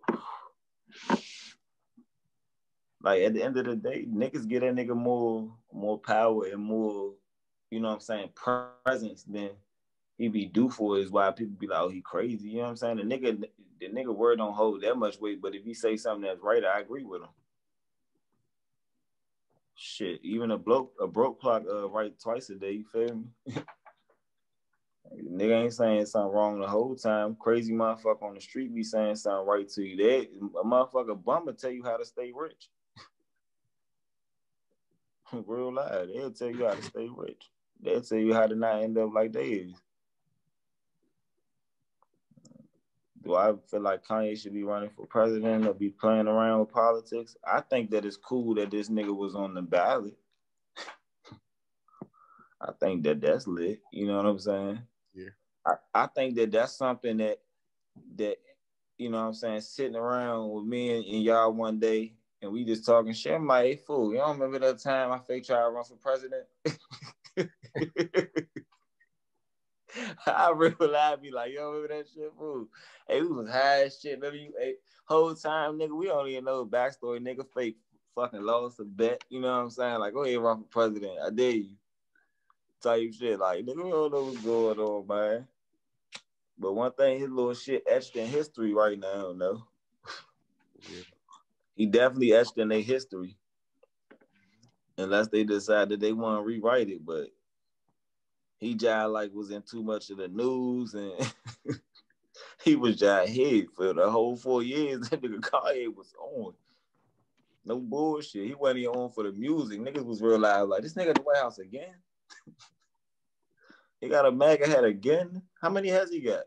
at the end of the day, niggas get that nigga more power and more, you know what I'm saying, presence than he be due for. Is why people be like, "Oh, he crazy." You know what I'm saying? The nigga word don't hold that much weight, but if he say something that's right, I agree with him. Shit, even a broke clock right twice a day. You feel me? Nigga ain't saying something wrong the whole time. Crazy motherfucker on the street be saying something right to you. A motherfucker bummer tell you how to stay rich. Real life. They'll tell you how to stay rich. They'll tell you how to not end up like they is. Do I feel like Kanye should be running for president or be playing around with politics? I think that it's cool that this nigga was on the ballot. I think that that's lit. You know what I'm saying? Yeah. I think that that's something that you know what I'm saying, sitting around with me and y'all one day and we just talking shit. I'm like, hey, fool, you don't remember that time I fake tried to run for president? I realize be like, yo, remember that shit, fool? Hey, we was high as shit. Remember you, hey, whole time, nigga, we don't even know the backstory. Nigga fake fucking lost a bet. You know what I'm saying? Like, go ahead, run for president. I dare you. Type shit. Like, nigga, we don't know what's going on, man. But one thing, his little shit etched in history right now, no. Yeah. He definitely etched in their history. Unless they decide that they want to rewrite it, but he just like was in too much of the news and he was just head for the whole 4 years. That nigga Kanye was on. No bullshit. He wasn't even on for the music. Niggas was realized like, this nigga at the White House again? He got a MAGA hat again? How many has he got?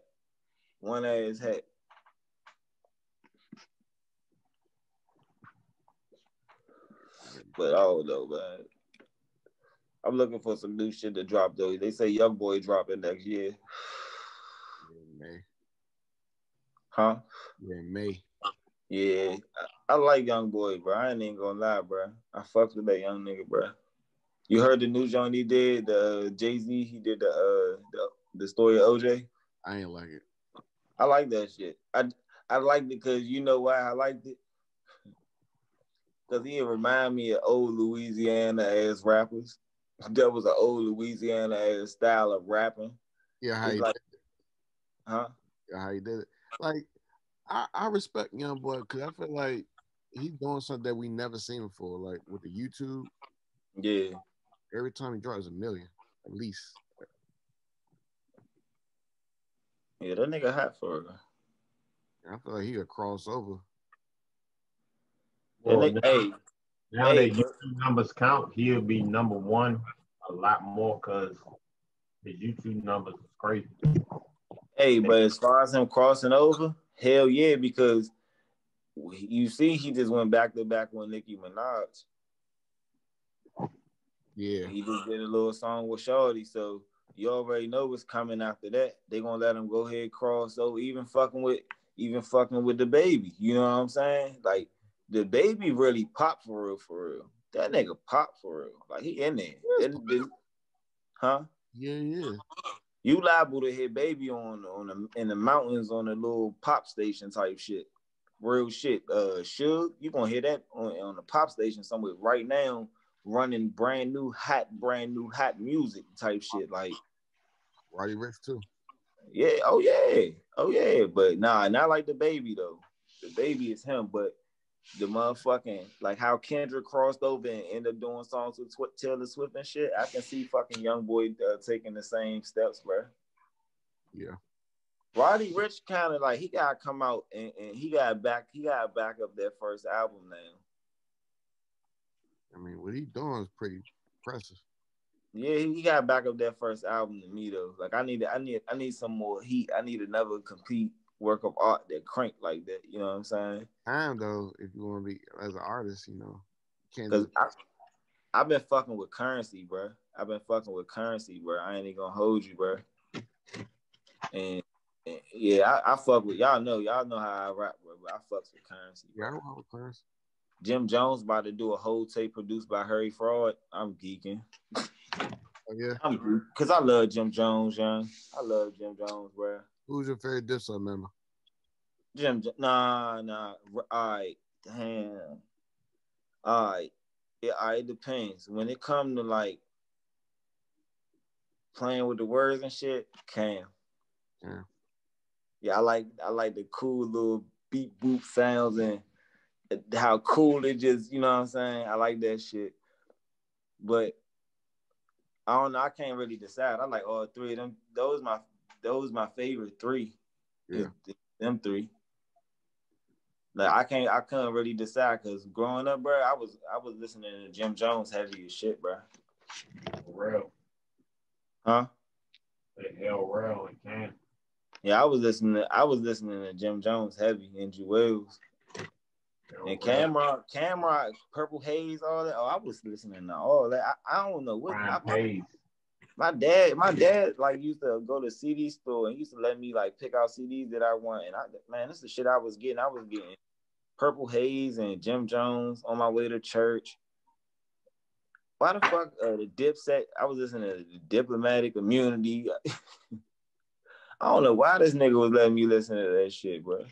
One ass hat. But I don't know, man. I'm looking for some new shit to drop though. They say Young Boy dropping next year. In May. Huh? In May. Yeah, I like Young Boy, bro. I ain't even gonna lie, bro. I fucked with that young nigga, bro. You heard the new joint he did, the Jay-Z, he did the story of OJ? I ain't like it. I like that shit. I liked it because you know why I liked it? Because he remind me of old Louisiana-ass rappers. That was an old Louisiana-ass style of rapping. Yeah, how you like, did it. Huh? Yeah, how you did it. Like, I respect Young Boy because I feel like he's doing something that we never seen before, like with the YouTube. Yeah. Every time he drops $1 million, at least. Yeah, that nigga hot for her. I feel like he a crossover. Well, now that YouTube numbers count, he'll be number one a lot more because his YouTube numbers is crazy. Hey, but as far as him crossing over, hell yeah, because you see he just went back to back with Nicki Minaj. Yeah. He just did a little song with Shorty, so you already know what's coming after that. They gonna let him go ahead cross over, even fucking with the baby. You know what I'm saying? Like the baby really popped for real, for real. That nigga popped for real. Like he in there. Huh? Yeah. You liable to hit baby in the mountains on a little pop station type shit. Real shit. Suge, you gonna hear that on the pop station somewhere right now, running brand new hot music type shit. Like Roddy Ricch too. Yeah, oh yeah. But nah, not like the baby though. The baby is him, but the motherfucking like how Kendrick crossed over and ended up doing songs with Taylor Swift and shit. I can see fucking YoungBoy taking the same steps, bro. Yeah. Roddy Ricch kind of like he gotta come out and he gotta back up that first album now. I mean, what he doing is pretty impressive. Yeah, he gotta back up that first album to me though. Like I need some more heat. I need another complete work of art that crank like that. You know what I'm saying? Time though, if you want to be as an artist, you know, can't. Because I've been fucking with Currency, bro. I ain't even gonna hold you, bro. And yeah, I fuck with y'all know how I rap, bro. But I fucks with Currency. Bro. Yeah, I rock with Currency. Jim Jones about to do a whole tape produced by Harry Fraud. I'm geeking. Oh, yeah. Because I love Jim Jones, young. I love Jim Jones, bro. Who's your favorite Dipset member? Nah. All right, damn. All right. It depends. When it comes to like playing with the words and shit, Cam. Yeah. Yeah, I like the cool little beat boop sounds and how cool it just, you know what I'm saying? I like that shit. But I don't know, I can't really decide. I like all three of them. Those my favorite three. Yeah. Them three. Like I couldn't really decide because growing up, bro, I was listening to Jim Jones heavy as shit, bro. Real. Huh? Hell, real and can. Yeah, I was listening to Jim Jones heavy and Jewels. And Camera, Purple Haze, all that. Oh, I was listening to all that. I don't know what. My dad like used to go to the CD store and used to let me like pick out CDs that I want. And this is the shit I was getting. I was getting Purple Haze and Jim Jones on my way to church. Why the fuck the Dipset? I was listening to the Diplomatic Immunity. I don't know why this nigga was letting me listen to that shit, bro.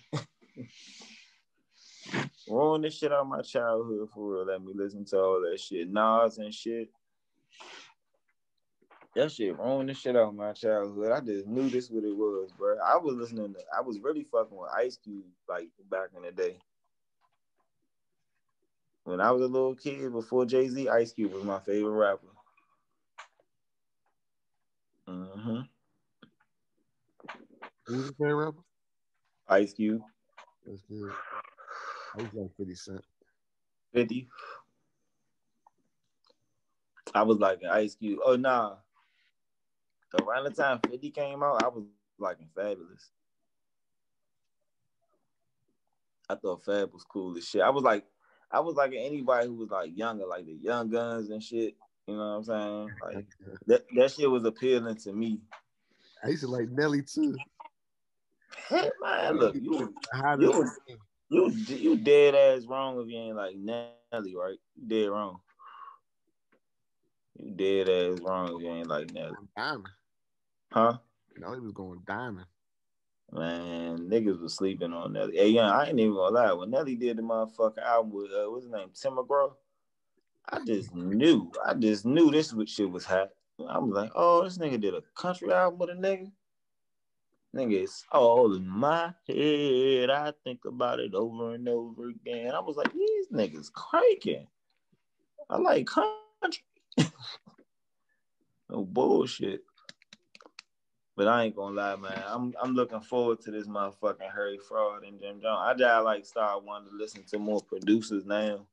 Ruin this shit out of my childhood for real. Let me listen to all that shit. Nas and shit. That shit ruined the shit out of my childhood. I just knew this what it was, bro. I was really fucking with Ice Cube like back in the day. When I was a little kid before Jay-Z, Ice Cube was my favorite rapper. Mm-hmm. Who's your favorite rapper? Ice Cube. That's good. I was like 50 Cent. 50? I was like an Ice Cube. Oh, nah. Around the time 50 came out, I was liking Fabulous. I thought Fab was cool as shit. I was like anybody who was like younger, like the Young Guns and shit. You know what I'm saying? Like that shit was appealing to me. I used to like Nelly too. Hey, man, look, you dead ass wrong if you ain't like Nelly, right? You dead wrong. You dead ass wrong if you ain't like Nelly. Diamond. Huh? Nelly was going diamond. Man, niggas was sleeping on Nelly. Hey, yeah, I ain't even gonna lie. When Nelly did the motherfucking album with what's his name, Tim McGraw, I just knew this shit was hot. I was like, oh, this nigga did a country album with a nigga. Nigga, it's all in my head. I think about it over and over again. I was like, these niggas cranking. I like country. No bullshit. But I ain't gonna lie, man. I'm looking forward to this motherfucking Harry Fraud and Jim Jones. I just like start wanting to listen to more producers now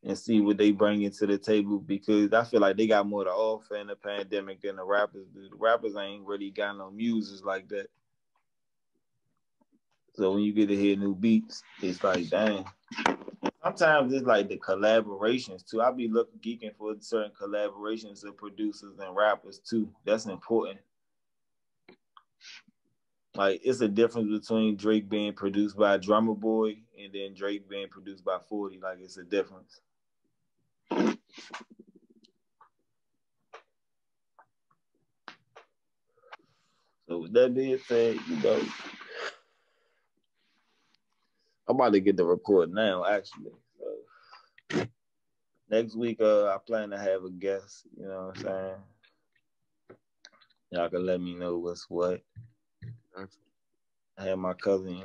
and see what they bring into the table, because I feel like they got more to offer in the pandemic than the rappers do. The rappers ain't really got no muses like that. So when you get to hear new beats, it's like, dang. Sometimes it's like the collaborations too. I be geeking for certain collaborations of producers and rappers too. That's important. Like, it's a difference between Drake being produced by Drummer Boy and then Drake being produced by 40. Like, it's a difference. So with that being said, I'm about to get the report now, actually. So next week, I plan to have a guest, you know what I'm saying? Y'all can let me know what's what. I had my cousin,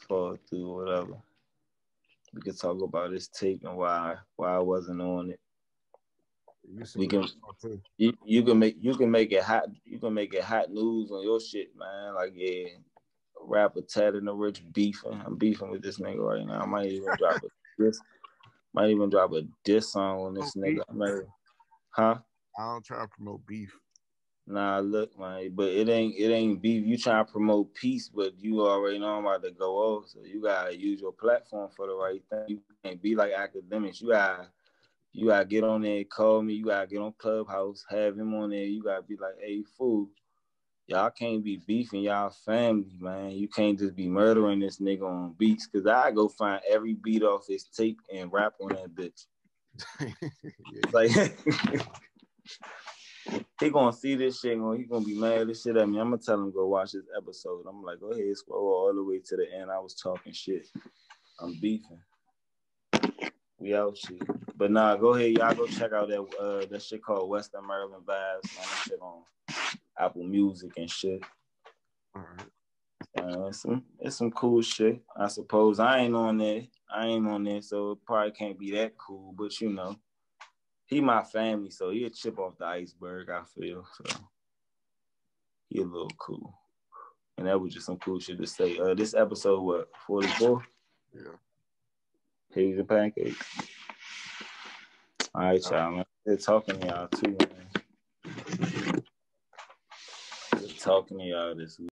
fall through or whatever. We could talk about his tape and why I wasn't on it. You can make it hot. You can make it hot news on your shit, man. Like, yeah, rapper Ted and the Rich beefing. I'm beefing with this nigga right now. I might even drop a diss song on this nigga. I don't try to promote beef. Nah, look, man, but it ain't beef. You trying to promote peace, but you already know I'm about to go off. So you gotta use your platform for the right thing. You can't be like academics. You gotta get on there, call me. You gotta get on Clubhouse, have him on there. You gotta be like, hey, fool, y'all can't be beefing y'all family, man. You can't just be murdering this nigga on beats, because I go find every beat off his tape and rap on that bitch. Like, he gonna see this shit, he gonna be mad as shit at me. I'm gonna tell him go watch this episode. I'm like, go ahead, scroll all the way to the end. I was talking shit. I'm beefing. We out shit. But nah, go ahead, y'all go check out that shit called Western Maryland Vibes. Man, that shit on Apple Music and shit. All right. It's some cool shit. I suppose I ain't on there, so it probably can't be that cool. But he my family, so he'll chip off the iceberg, I feel. So he a little cool. And that was just some cool shit to say. This episode, what, 44? Yeah. Hippies and Pancakes. All right, y'all, man. They're talking to y'all too, man. They're talking to y'all this week.